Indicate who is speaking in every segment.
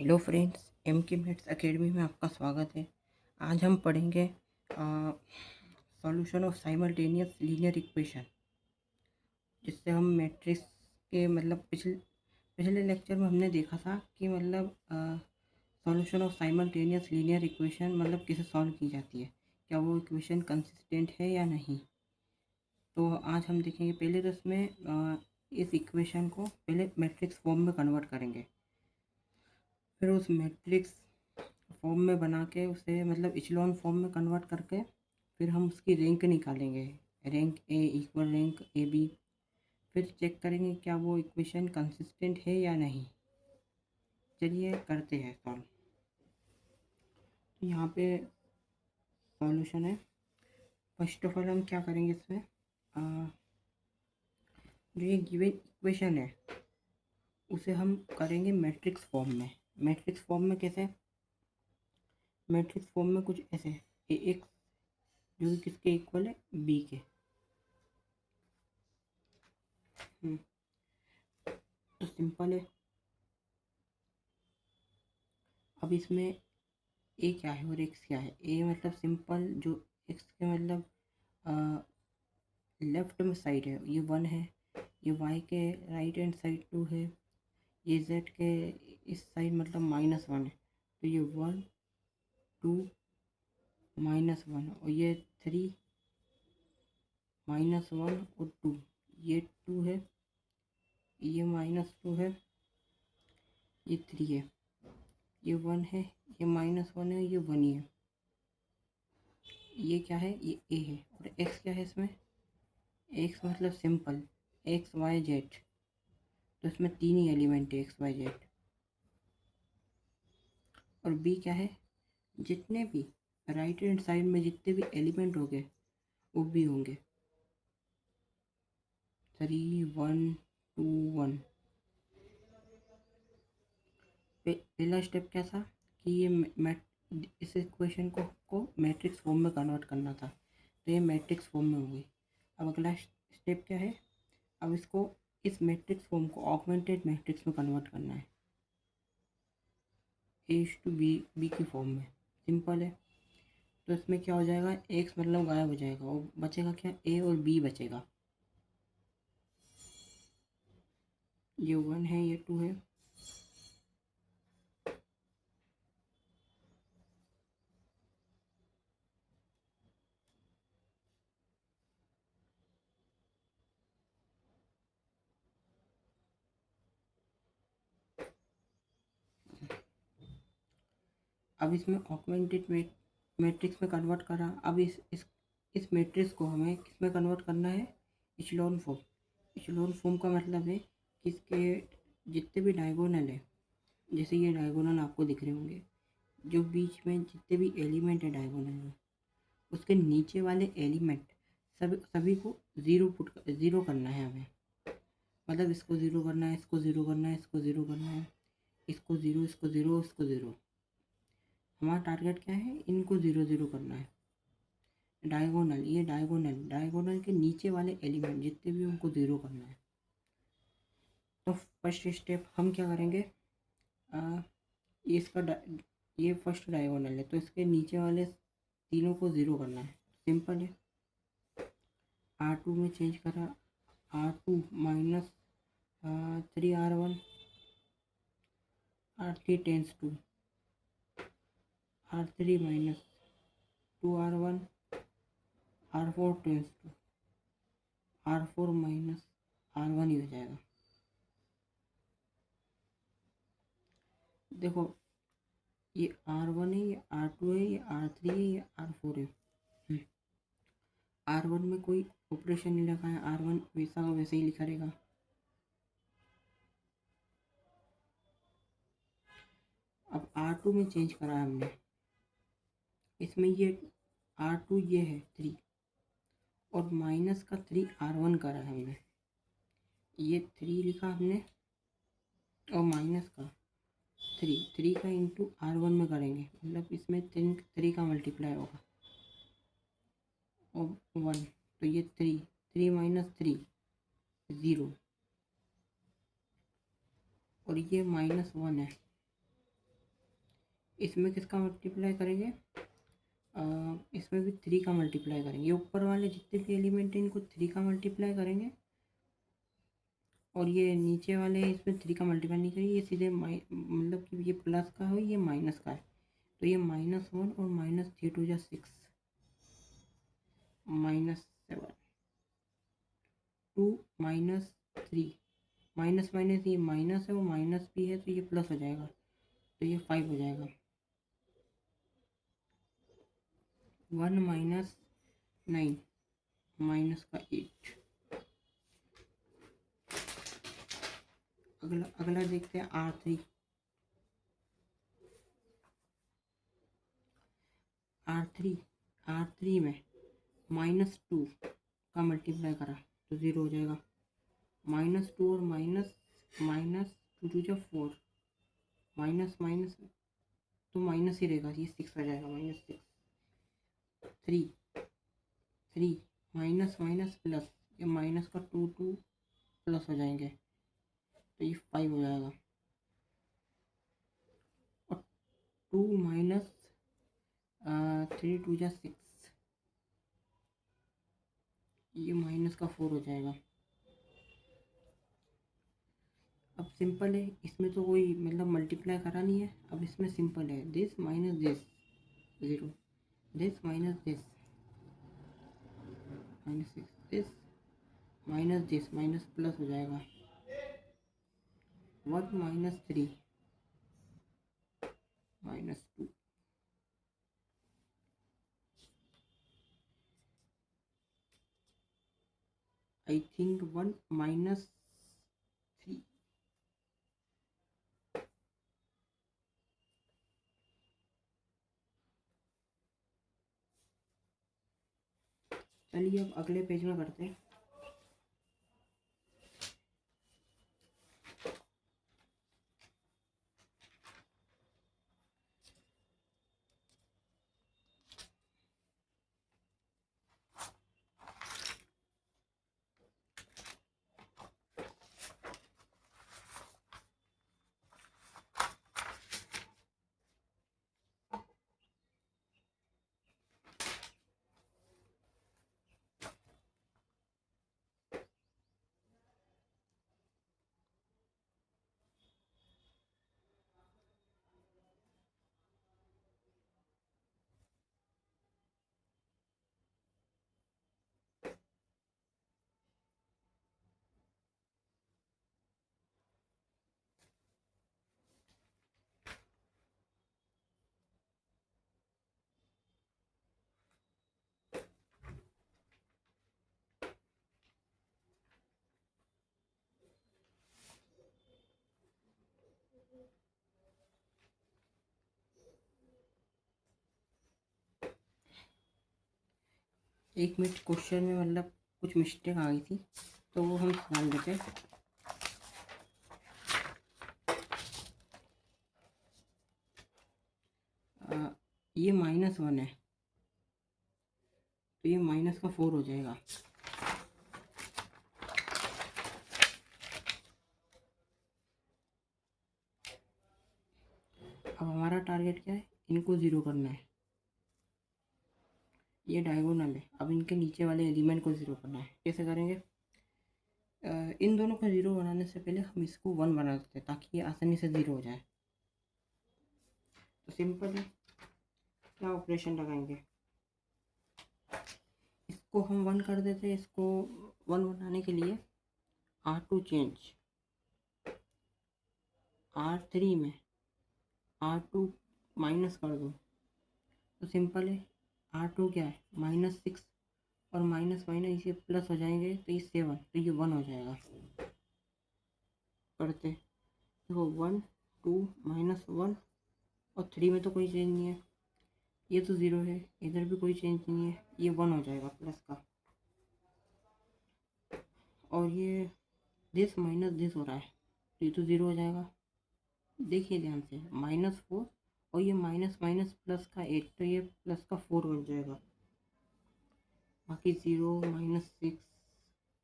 Speaker 1: Hello friends, M के maths academy में आपका स्वागत है। आज हम पढ़ेंगे solution of simultaneous linear equation, जिससे हम मैट्रिक्स के मतलब पिछले लेक्चर में हमने देखा था कि मतलब solution of simultaneous linear equation मतलब कैसे सॉल्व की जाती है, क्या वो इक्वेशन कंसिस्टेंट है या नहीं। तो आज हम देखेंगे पहले तो इसमें इस इक्वेशन को पहले मैट्रिक्स फॉर्म में कन्वर्ट करेंगे, फिर उस मैट्रिक्स फॉर्म में बना के उसे मतलब इचेलॉन फॉर्म में कन्वर्ट करके फिर हम उसकी रैंक निकालेंगे, rank A equal rank A B. फिर चेक करेंगे क्या वो इक्वेशन कंसिस्टेंट है या नहीं। चलिए करते हैं सॉल्व। तो यहाँ पे सॉल्यूशन है। फर्स्ट ऑफ ऑल हम क्या करेंगे इसमें, जो ये गिवन इक्वेशन है उसे हम करेंगे मैट्रिक्स फॉर्म में। मैट्रिक्स फॉर्म में कैसे, मैट्रिक्स फॉर्म में कुछ ऐसे ए एक्स जो कि किसके इक्वल है, बी के। तो सिंपल है। अब इसमें ए क्या है और एक्स क्या है। ए मतलब सिंपल, जो एक्स के मतलब लेफ्ट में साइड है ये 1 है, ये वाई के राइट हैंड साइड 2 है, ये जेड के इस साइड मतलब -1 है। तो ये 1 2 -1 और ये 3 -1 और 2, ये 2 है, ये -2 है, ये 3 है, ये 1 है, ये -1 है, ये 1 ही है। ये क्या है, ये ए है। और एक्स क्या है इसमें, एक्स मतलब सिंपल एक्स वाई जेड। तो इसमें 3 ही एलिमेंट है, एक्स वाई जेड। और बी क्या है, जितने भी राइट हैंड साइड में जितने भी एलिमेंट होंगे वो भी होंगे 3 1 2 1। पहला स्टेप क्या था कि ये इस इक्वेशन को मैट्रिक्स फॉर्म में कन्वर्ट करना था, तो ये मैट्रिक्स फॉर्म में हो गई। अब अगला स्टेप क्या है, अब इसको इस मैट्रिक्स फॉर्म को ऑगमेंटेड मैट्रिक्स में कन्वर्ट करना है, ए टू बी, बी की फॉर्म में। सिंपल है। तो इसमें क्या हो जाएगा, एक्स मतलब गायब हो जाएगा और बचेगा क्या, ए और बी बचेगा। ये 1 है, ये 2 है। अब इसमें ऑगमेंटेड मैट्रिक्स में कन्वर्ट करा। अब इस मैट्रिक्स को हमें किस में कन्वर्ट करना है, इचेलॉन फॉर्म। इचेलॉन फॉर्म का मतलब है कि इसके जितने भी डायगोनल है, जैसे ये डायगोनल आपको दिख रहे होंगे, जो बीच में जितने भी एलिमेंट है डायगोनल में, उसके नीचे वाले एलिमेंट सभी को ज़ीरो करना है हमें। मतलब इसको ज़ीरो करना है, इसको ज़ीरो करना है, इसको ज़ीरो करना है, इसको ज़ीरो, इसको ज़ीरो, इसको ज़ीरो। हमारा टारगेट क्या है, इनको 0 0 करना है। डायगोनल, ये डायगोनल के नीचे वाले एलिमेंट जितने भी उनको 0 करना है। तो फर्स्ट स्टेप हम क्या करेंगे, ये ये फर्स्ट डायगोनल है तो इसके नीचे वाले तीनों को 0 करना है। सिंपल है। R2 में चेंज करा, R2 minus 3R1, R3 tends to, R3 minus 2R1, R4 tends to, R4 minus R1 ही हो जाएगा। देखो ये R1 है, ये R2 है, ये R3 है, ये R4 है। R1 में कोई ऑपरेशन नहीं रखा है, R1 वैसा का वैसे ही लिखा रहेगा। अब R2 में चेंज करा है हमने, इसमें ये R2 ये है 3 और माइनस का 3 R1 करा है हमने। ये 3 लिखा हमने और माइनस का 3 का इंटू R1 में करेंगे, मतलब इसमें 3 का मल्टीप्लाई होगा और 1। तो ये 3 माइनस 3 0 और ये -1 है। इसमें किसका मल्टीप्लाई करेंगे, इसमें भी 3 का मल्टीप्लाई करेंगे। ऊपर वाले जितने भी एलिमेंट हैं इनको 3 का मल्टीप्लाई करेंगे, और ये नीचे वाले इसमें 3 का मल्टीप्लाई नहीं करेंगे, ये सीधे मतलब कि ये प्लस का हो ये माइनस का है, तो ये -1 और -3 2 जा 6 -7 2 -3 माइनस माइनस ये माइनस है, वो माइनस भी है तो ये प्लस हो जाएगा, तो ये 5 हो जाएगा। 1 -9 माइनस का 8। अगला देखते हैं R3। R3 में -2 का मल्टीप्लाई करा तो 0 हो जाएगा। -2 और माइनस 2 2 जा 4, माइनस माइनस तो माइनस ही रहेगा, ये 6 आ जाएगा, -6। 3 माइनस माइनस प्लस, ये माइनस का 2 2 प्लस हो जाएंगे, तो ये 5 हो जाएगा। और 2 -3 2 जा 6, ये माइनस का 4 हो जाएगा। अब सिंपल है, इसमें तो कोई मतलब मल्टीप्लाई करा नहीं है। अब इसमें सिंपल है, this minus this 0, this minus this -6, this minus this minus plus हो जाएगा। 1 -3 -2, आई थिंक 1 -3। चलिए अब अगले पेज में करते हैं। एक मिनट, क्वेश्चन में मतलब कुछ मिस्टेक आ गई थी तो वो हम निकाल देते हैं। ये -1 है तो ये माइनस का 4 हो जाएगा। अब हमारा टारगेट क्या है, इनको 0 करना है। ये डायगोनल है, अब इनके नीचे वाले एलिमेंट को 0 करना है। कैसे करेंगे, इन दोनों को 0 बनाने से पहले हम इसको 1 बना देते हैं ताकि ये आसानी से 0 हो जाए। तो सिंपल है, क्या ऑपरेशन लगाएंगे, इसको हम 1 कर देते हैं। इसको 1 बनाने के लिए R2 चेंज, R3 में R2 माइनस कर दो, तो सिंपल है। R2 क्या है, -6 और माइनस माइनस इसे प्लस हो जाएंगे तो ये 7, तो ये 1 हो जाएगा। करते देखो 1 2 -1 और 3 में तो कोई चेंज नहीं है, ये तो 0 है, इधर भी कोई चेंज नहीं है, ये 1 हो जाएगा प्लस का। और ये दिस माइनस दिस हो रहा है तो ये तो 0 हो जाएगा। देखिए ध्यान से, -4 और ये माइनस माइनस प्लस का 8, तो ये प्लस का 4 बन जाएगा। बाकी 0 -6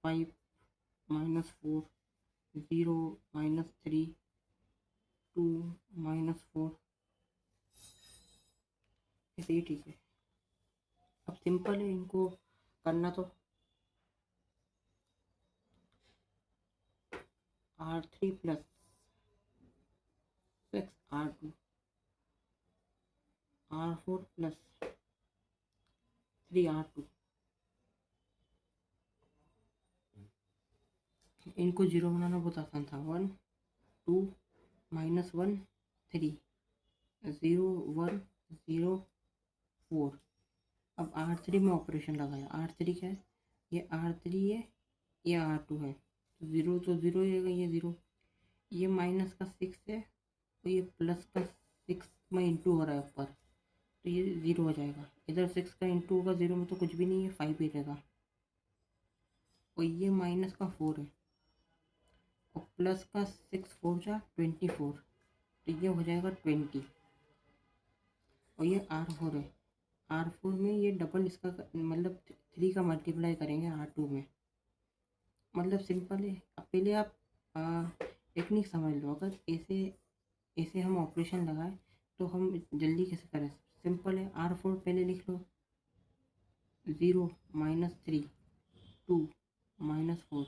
Speaker 1: 5 -4 0 -3 2 -4 ऐसे ही ठीक है। अब सिंपल है इनको करना तो। R3 plus 6 R2 R4 plus 3 R2, इनको जीरो बनाना बहुत आसान था। 1 2 -1 3 0 1 0 4। अब R3 में ऑपरेशन लगाया। R3 क्या है? ये R3 है, ये R2 है, तो ज़ीरो तो ज़ीरो ही रहेगा, ये ज़ीरो। ये माइनस का 6 है तो ये प्लस का 6 में इंटू हो रहा है ऊपर, तो ये ज़ीरो हो जाएगा। इधर 6 का इंटू होगा, ज़ीरो में तो कुछ भी नहीं है, 5 ही रहेगा। और ये माइनस का 4 है और प्लस का 6 4 जा 24, तो ये हो जाएगा 20। और ये R4 है। R4 में ये डबल इसका मतलब 3 का मल्टीप्लाई करेंगे R2 में। मतलब सिंपल है। अब पहले आप टेक्निक समझ लो। अगर ऐसे ऐसे हम ऑपरेशन लगाए तो हम जल्दी कैसे करें? सिंपल है। R4 पहले लिख लो, 0 -3 2 -4।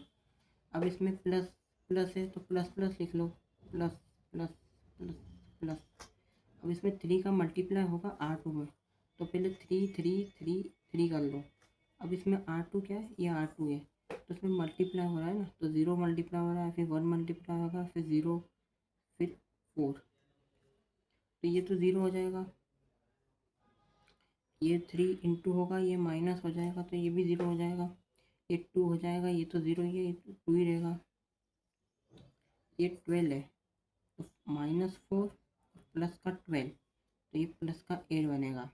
Speaker 1: अब इसमें प्लस प्लस है तो प्लस प्लस लिख लो, प्लस प्लस प्लस प्लस। अब इसमें 3 का मल्टीप्लाई होगा R2 में, तो पहले 3 3 3 3 कर लो। अब इसमें R2 क्या है? ये R2 है, तो इसमें मल्टीप्लाई हो रहा है ना, तो 0 मल्टीप्लाई हो रहा है, फिर 1 मल्टीप्लाई होगा, फिर 0, फिर 4, तो ये तो 0 हो जाएगा। ये 3 इंटू होगा, ये माइनस हो जाएगा, तो ये भी 0 हो जाएगा। ये 2 हो जाएगा, ये तो 0 ही है, ये तो 2 ही रहेगा। ये 12 है, तो -4 प्लस का 12, तो ये प्लस का 8 बनेगा।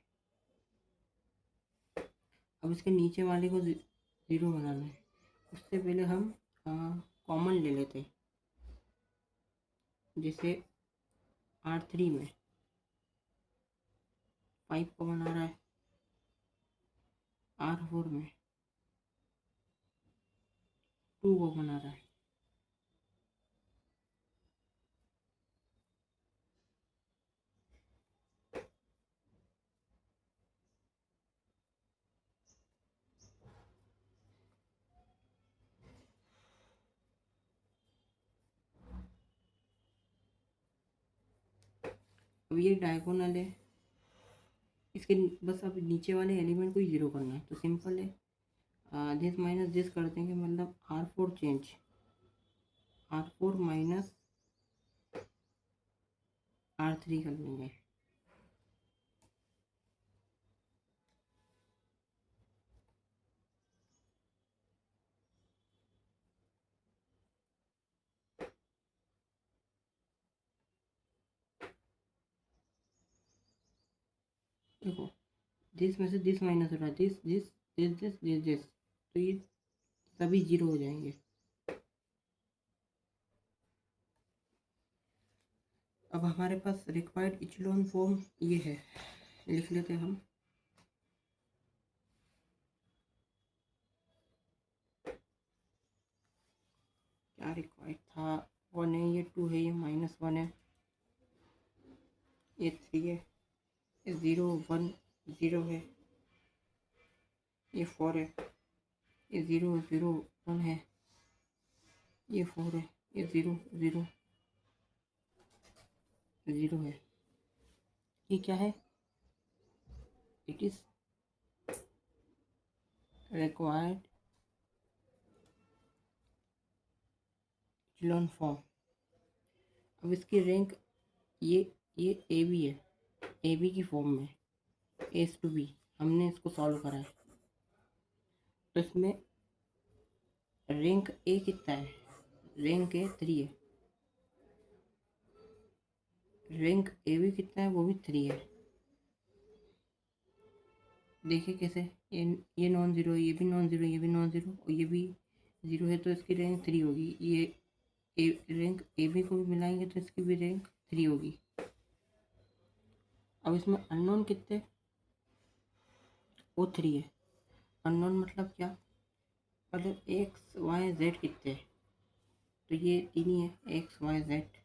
Speaker 1: अब इसके नीचे वाले को 0 बनाना है। उससे पहले हम कॉमन ले लेते हैं। जैसे R3 में 5 को बना रहा है, R4 में 2 को बना रहा है। अब ये डायगोनल है, इसके बस अब नीचे वाले एलिमेंट को ही 0 करना है, तो सिंपल है। दिस माइनस दिस कर देंगे, मतलब R4 change, R4 minus R3 कर लेंगे। देखो, दिस में से दिस माइनस हो रहा है, this this this this this this, तो ये सभी 0 हो जाएंगे। अब हमारे पास रिक्वायर्ड इचेलॉन फॉर्म ये है, लिख लेते हैं हम। क्या रिक्वायर्ड था? 1 है, ये 2 है, ये -1 है, ये 3 है, ये 0 1 0 है, ये 4 है, ये 0 0 1 है, ये 4 है, ये 0 0 0 है। ये क्या है? It is required echelon form. अब इसकी रैंक ये ये ए बी है, ए बी की फॉर्म में, एस टू बी हमने इसको सॉल्व करा है। तो इसमें रैंक ए कितना है? रैंक ए 3 है। रैंक ए बी कितना है? वो भी 3 है। देखिए कैसे, ये नॉन ज़ीरो, ये भी नॉन ज़ीरो, ये भी नॉन ज़ीरो और ये भी 0 है, तो इसकी रैंक 3 होगी। ये रैंक ए बी को भी मिलाएंगे तो इसकी भी रैंक 3 होगी। अब इसमें अननोन कितने? वो 3 है। अननोन मतलब क्या? मतलब एक्स वाई जेड कितने? तो ये 3 ही है, एक्स वाई जेड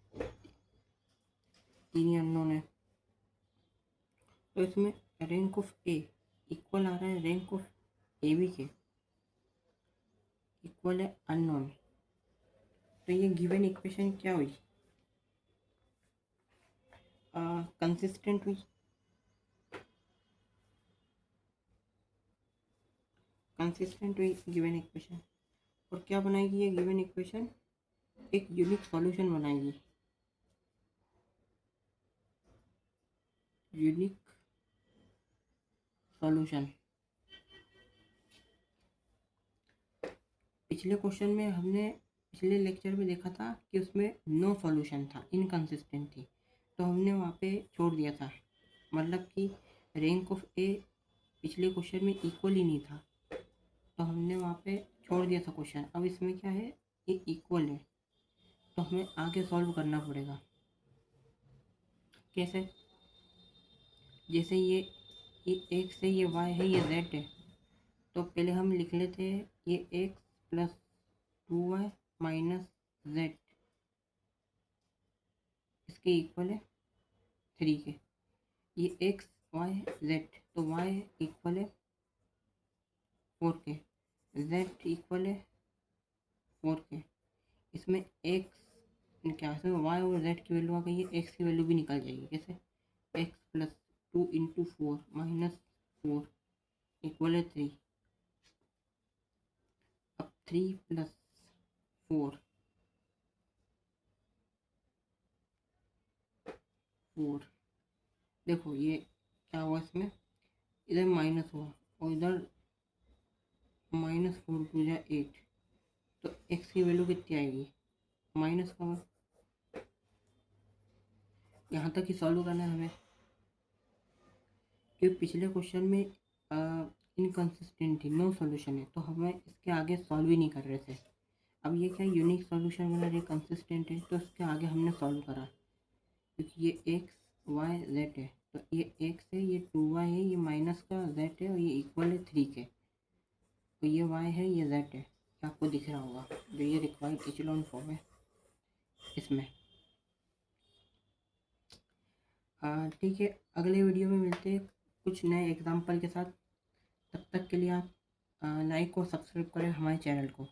Speaker 1: 3 ही अननोन है। तो इसमें रैंक ऑफ ए इक्वल आ रहा है रैंक ऑफ ए बी के, इक्वल है अननोन। तो ये गिवन इक्वेशन क्या हुई, कंसिस्टेंट हुई। कंसिस्टेंट हुई गिवन इक्वेशन। और क्या बनाएगी ये गिवन इक्वेशन, एक यूनिक सॉल्यूशन बनाएगी। Unique solution. पिछले क्वेश्चन में हमने पिछले लेक्चर में देखा था कि उसमें नो सॉल्यूशन था, इनकंसिस्टेंट थी, तो हमने वहाँ पे छोड़ दिया था, मतलब कि रैंक ऑफ ए पिछले क्वेश्चन में इक्वल ही नहीं था, तो हमने वहाँ पे छोड़ दिया था क्वेश्चन। अब इसमें क्या है, ये इक्वल है, तो हमें आगे सॉल्व करना पड़ेगा। कैसे, जैसे ये एक्स है, ये वाई है, ये जेड है, तो पहले हम लिख लेते हैं ये x plus 2y minus Z इसके इक्वल है 3 के। ये एक्स वाई जेड, तो y इक्वल है 4 के, जेड इक्वल है 4 के। इसमें एक्स क्या, इसमें y और z की वैल्यू आ गई है, x की वैल्यू भी निकल जाएगी। कैसे, x plus 2 into 4 minus 4 equal है 3। अब 3 प्लस 4 4, देखो ये क्या हुआ, इसमें इधर माइनस हुआ और इधर -4 टू जा 8, तो x की वैल्यू कितनी आएगी, माइनस का। यहाँ तक ही सॉल्व करना है हमें, क्योंकि पिछले क्वेश्चन में इनकन्सिस्टेंट थी, नो सॉल्यूशन है, तो हमें इसके आगे सॉल्व ही नहीं कर रहे थे। अब ये क्या यूनिक सॉल्यूशन बना, ये कंसिस्टेंट है, तो इसके आगे हमने सॉल्व करा, क्योंकि ये एक्स वाई जेड है, तो ये एक्स है, ये 2y है, ये माइनस का जेड है, और ये इक्वल है 3 के, तो ये y है, ये z है, ये आपको दिख रहा होगा, जो ये रिक्वायर्ड इचेलॉन फॉर्म है इसमें। ठीक है, अगले वीडियो में मिलते हैं कुछ नए एग्जाम्पल के साथ। तब तक के लिए आप लाइक और सब्सक्राइब करें हमारे चैनल को।